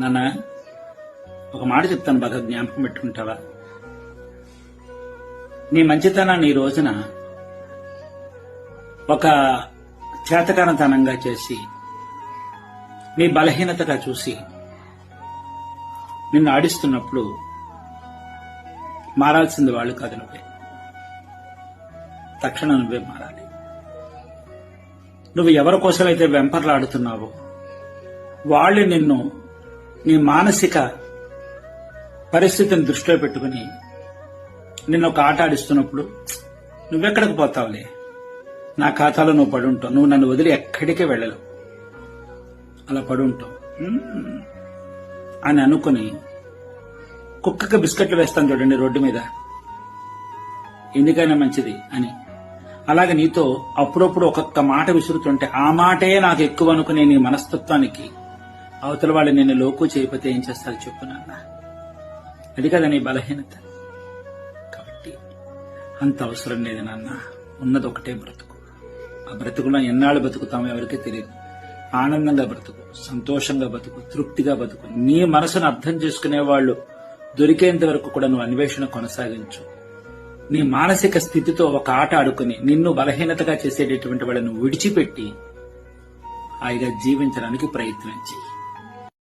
నాన్న, ఒక మాట చెప్తాను, బాగా జ్ఞాపకం పెట్టుకుంటావా? నీ మంచితనాన్ని ఈ రోజున ఒక చేతకానితనంగా చేసి, నీ బలహీనతగా చూసి నిన్ను ఆడిస్తున్నప్పుడు మారాల్సింది వాళ్ళు కాదు, నువ్వే. తక్షణం నువ్వే మారాలి. నువ్వు ఎవరి కోసమైతే వెంపర్లాడుతున్నావో వాళ్ళు నిన్ను నీ మానసిక పరిస్థితిని దృష్టిలో పెట్టుకుని నిన్ను ఒక ఆట ఆడిస్తున్నప్పుడు నువ్వెక్కడికి పోతావులే, నా ఖాతాలో నువ్వు పడుంటావు, నువ్వు నన్ను వదిలి ఎక్కడికే వెళ్ళలేవు, అలా పడుంటావు అని అనుకుని కుక్కకి బిస్కెట్లు వేస్తాను చూడండి రోడ్డు మీద, ఎందుకైనా మంచిది అని. అలాగే నీతో అప్పుడప్పుడు ఒక్కొక్క మాట విసురుతుంటే ఆ మాటే నాకు ఎక్కువ అనుకునే నీ మనస్తత్వానికి అవతల వాళ్ళు నిన్ను లోకు చేయకపోతే ఏం చేస్తారు చెప్పు నాన్న? అది కదా నీ బలహీనత. కాబట్టి అంత అవసరం లేదు నాన్న. ఉన్నది ఒకటే బ్రతుకు. ఆ బ్రతుకులో ఎన్నాళ్ళు బతుకుతామో ఎవరికీ తెలియదు. ఆనందంగా బ్రతుకు, సంతోషంగా బతుకు, తృప్తిగా బతుకు. నీ మనసును అర్థం చేసుకునే వాళ్ళు దొరికేంత వరకు కూడా నువ్వు అన్వేషణ కొనసాగించు. నీ మానసిక స్థితితో ఒక ఆట ఆడుకుని నిన్ను బలహీనతగా చేసేటటువంటి వాళ్ళను విడిచిపెట్టి హాయిగా జీవించడానికి ప్రయత్నం చేయి.